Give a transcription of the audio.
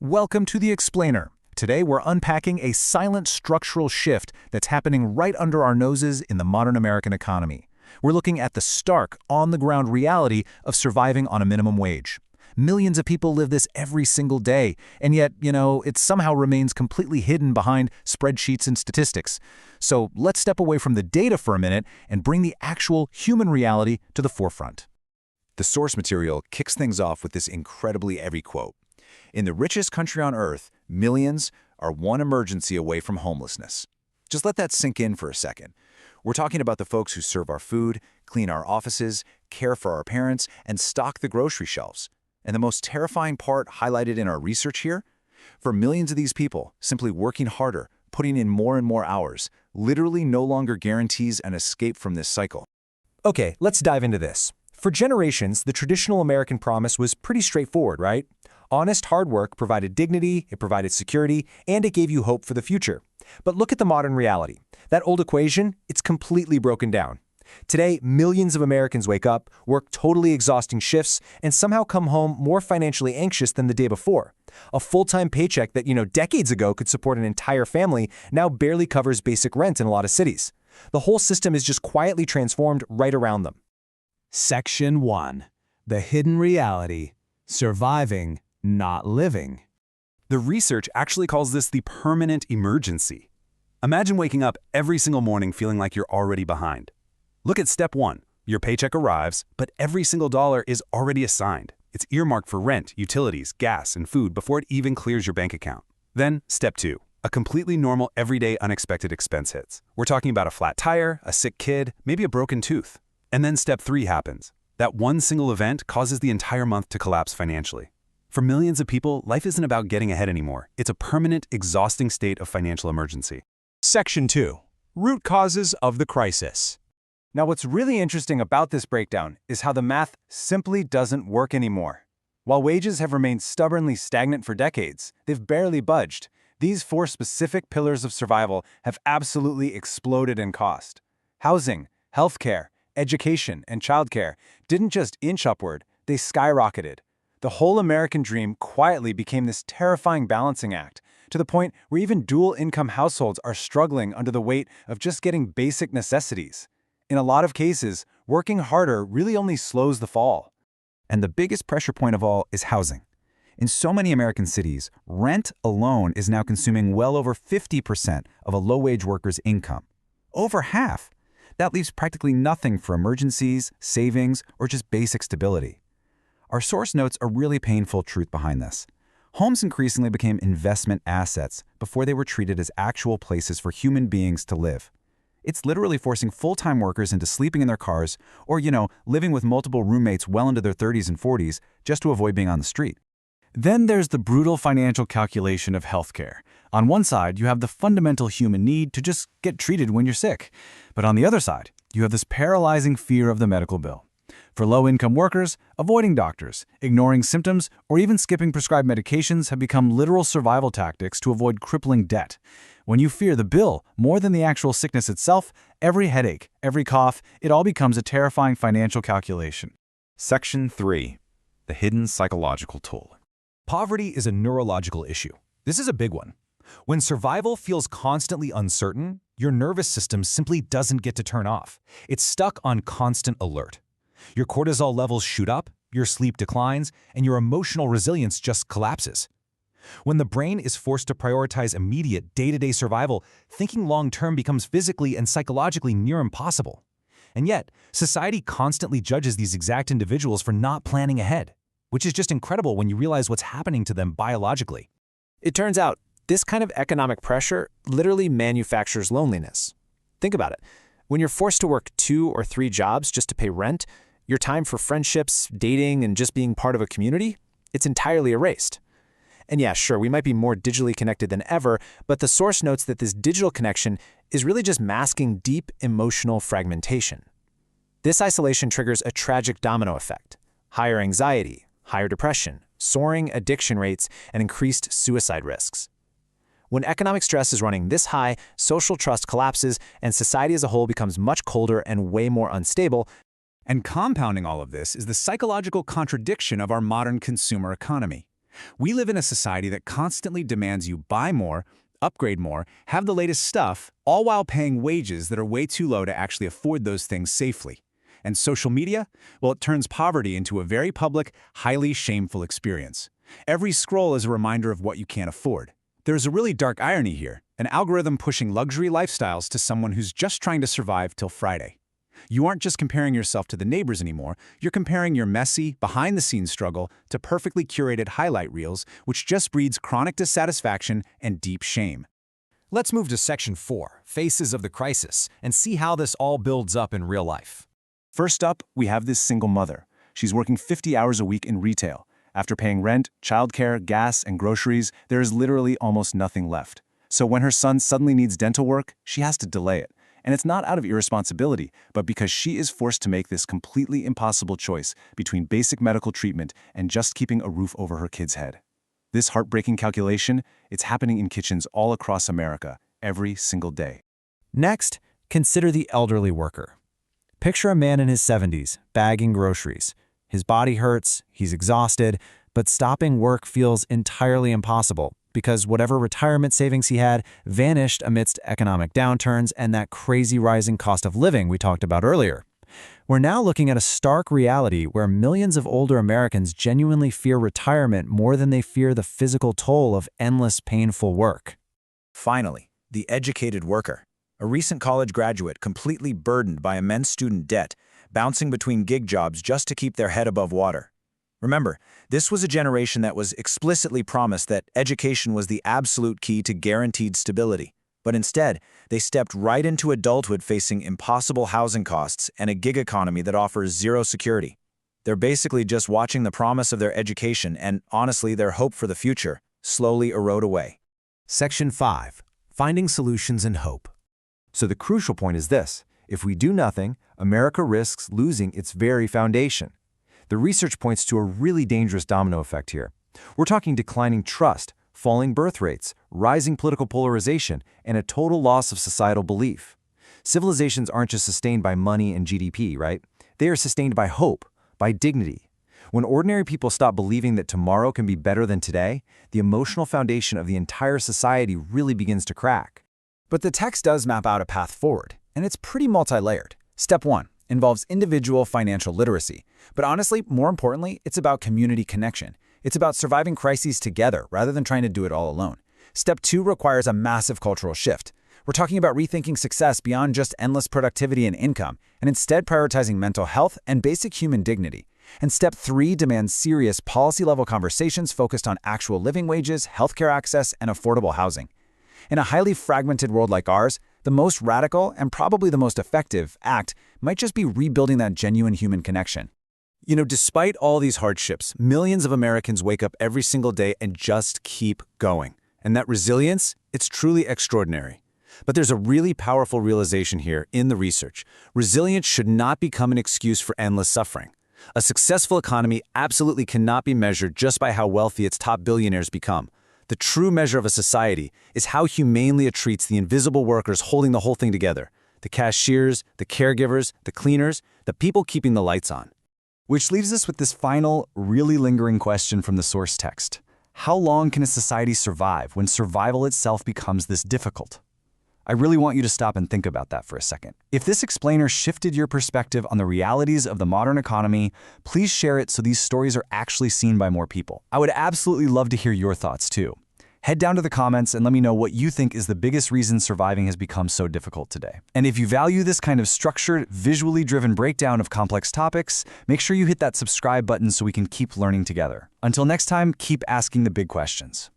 Welcome to The Explainer. Today we're unpacking a silent structural shift that's happening right under our noses in the modern American economy. We're looking at the stark, on-the-ground reality of surviving on a minimum wage. Millions of people live this every single day, and yet, it somehow remains completely hidden behind spreadsheets and statistics. So let's step away from the data for a minute and bring the actual human reality to the forefront. The source material kicks things off with this incredibly heavy quote. In the richest country on earth, millions are one emergency away from homelessness. Just let that sink in for a second. We're talking about the folks who serve our food, clean our offices, care for our parents, and stock the grocery shelves. And the most terrifying part highlighted in our research here? For millions of these people, simply working harder, putting in more and more hours, literally no longer guarantees an escape from this cycle. Okay, let's dive into this. For generations, the traditional American promise was pretty straightforward, right? Honest hard work provided dignity, it provided security, and it gave you hope for the future. But look at the modern reality. That old equation, it's completely broken down. Today, millions of Americans wake up, work totally exhausting shifts, and somehow come home more financially anxious than the day before. A full-time paycheck that, decades ago could support an entire family now barely covers basic rent in a lot of cities. The whole system is just quietly transformed right around them. Section 1. The Hidden Reality. Surviving, not living. The research actually calls this the permanent emergency. Imagine waking up every single morning feeling like you're already behind. Look at step 1. Your paycheck arrives, but every single dollar is already assigned. It's earmarked for rent, utilities, gas, and food before it even clears your bank account. Then, step 2. A completely normal, everyday, unexpected expense hits. We're talking about a flat tire, a sick kid, maybe a broken tooth. And then step 3 happens. That one single event causes the entire month to collapse financially. For millions of people, life isn't about getting ahead anymore. It's a permanent, exhausting state of financial emergency. Section 2. Root causes of the crisis. Now, what's really interesting about this breakdown is how the math simply doesn't work anymore. While wages have remained stubbornly stagnant for decades, they've barely budged. These 4 specific pillars of survival have absolutely exploded in cost. Housing, healthcare, education, and childcare didn't just inch upward, they skyrocketed. The whole American dream quietly became this terrifying balancing act, to the point where even dual-income households are struggling under the weight of just getting basic necessities. In a lot of cases, working harder really only slows the fall. And the biggest pressure point of all is housing. In so many American cities, rent alone is now consuming well over 50% of a low-wage worker's income. Over half. That leaves practically nothing for emergencies, savings, or just basic stability. Our source notes a really painful truth behind this. Homes increasingly became investment assets before they were treated as actual places for human beings to live. It's literally forcing full-time workers into sleeping in their cars or, living with multiple roommates well into their 30s and 40s just to avoid being on the street. Then there's the brutal financial calculation of healthcare. On one side, you have the fundamental human need to just get treated when you're sick. But on the other side, you have this paralyzing fear of the medical bill. For low-income workers, avoiding doctors, ignoring symptoms, or even skipping prescribed medications have become literal survival tactics to avoid crippling debt. When you fear the bill more than the actual sickness itself, every headache, every cough, it all becomes a terrifying financial calculation. Section 3. The Hidden Psychological Toll. Poverty is a neurological issue. This is a big one. When survival feels constantly uncertain, your nervous system simply doesn't get to turn off. It's stuck on constant alert. Your cortisol levels shoot up, your sleep declines, and your emotional resilience just collapses. When the brain is forced to prioritize immediate, day-to-day survival, thinking long-term becomes physically and psychologically near impossible. And yet, society constantly judges these exact individuals for not planning ahead, which is just incredible when you realize what's happening to them biologically. It turns out, this kind of economic pressure literally manufactures loneliness. Think about it. When you're forced to work 2 or 3 jobs just to pay rent, your time for friendships, dating, and just being part of a community, it's entirely erased. And yeah, sure, we might be more digitally connected than ever, but the source notes that this digital connection is really just masking deep emotional fragmentation. This isolation triggers a tragic domino effect: higher anxiety, higher depression, soaring addiction rates, and increased suicide risks. When economic stress is running this high, social trust collapses, and society as a whole becomes much colder and way more unstable. And compounding all of this is the psychological contradiction of our modern consumer economy. We live in a society that constantly demands you buy more, upgrade more, have the latest stuff, all while paying wages that are way too low to actually afford those things safely. And social media? Well, it turns poverty into a very public, highly shameful experience. Every scroll is a reminder of what you can't afford. There's a really dark irony here, an algorithm pushing luxury lifestyles to someone who's just trying to survive till Friday. You aren't just comparing yourself to the neighbors anymore, you're comparing your messy, behind-the-scenes struggle to perfectly curated highlight reels, which just breeds chronic dissatisfaction and deep shame. Let's move to Section 4, Faces of the Crisis, and see how this all builds up in real life. First up, we have this single mother. She's working 50 hours a week in retail. After paying rent, childcare, gas, and groceries, there is literally almost nothing left. So when her son suddenly needs dental work, she has to delay it. And it's not out of irresponsibility, but because she is forced to make this completely impossible choice between basic medical treatment and just keeping a roof over her kid's head. This heartbreaking calculation, it's happening in kitchens all across America, every single day. Next, consider the elderly worker. Picture a man in his 70s, bagging groceries. His body hurts, he's exhausted, but stopping work feels entirely impossible because whatever retirement savings he had vanished amidst economic downturns and that crazy rising cost of living we talked about earlier. We're now looking at a stark reality where millions of older Americans genuinely fear retirement more than they fear the physical toll of endless, painful work. Finally, the educated worker. A recent college graduate completely burdened by immense student debt, bouncing between gig jobs just to keep their head above water. Remember, this was a generation that was explicitly promised that education was the absolute key to guaranteed stability. But instead, they stepped right into adulthood facing impossible housing costs and a gig economy that offers zero security. They're basically just watching the promise of their education and, honestly, their hope for the future slowly erode away. Section 5. Finding Solutions and Hope. So the crucial point is this: if we do nothing, America risks losing its very foundation. The research points to a really dangerous domino effect here. We're talking declining trust, falling birth rates, rising political polarization, and a total loss of societal belief. Civilizations aren't just sustained by money and GDP, right? They are sustained by hope, by dignity. When ordinary people stop believing that tomorrow can be better than today, the emotional foundation of the entire society really begins to crack. But the text does map out a path forward, and it's pretty multi-layered. Step 1 involves individual financial literacy. But honestly, more importantly, it's about community connection. It's about surviving crises together rather than trying to do it all alone. Step 2 requires a massive cultural shift. We're talking about rethinking success beyond just endless productivity and income, and instead prioritizing mental health and basic human dignity. And Step 3 demands serious policy-level conversations focused on actual living wages, healthcare access, and affordable housing. In a highly fragmented world like ours, the most radical and probably the most effective act might just be rebuilding that genuine human connection. You know, despite all these hardships, millions of Americans wake up every single day and just keep going. And that resilience, it's truly extraordinary. But there's a really powerful realization here in the research. Resilience should not become an excuse for endless suffering. A successful economy absolutely cannot be measured just by how wealthy its top billionaires become. The true measure of a society is how humanely it treats the invisible workers holding the whole thing together. The cashiers, the caregivers, the cleaners, the people keeping the lights on. Which leaves us with this final, really lingering question from the source text. How long can a society survive when survival itself becomes this difficult? I really want you to stop and think about that for a second. If this explainer shifted your perspective on the realities of the modern economy, please share it so these stories are actually seen by more people. I would absolutely love to hear your thoughts too. Head down to the comments and let me know what you think is the biggest reason surviving has become so difficult today. And if you value this kind of structured, visually driven breakdown of complex topics, make sure you hit that subscribe button so we can keep learning together. Until next time, keep asking the big questions.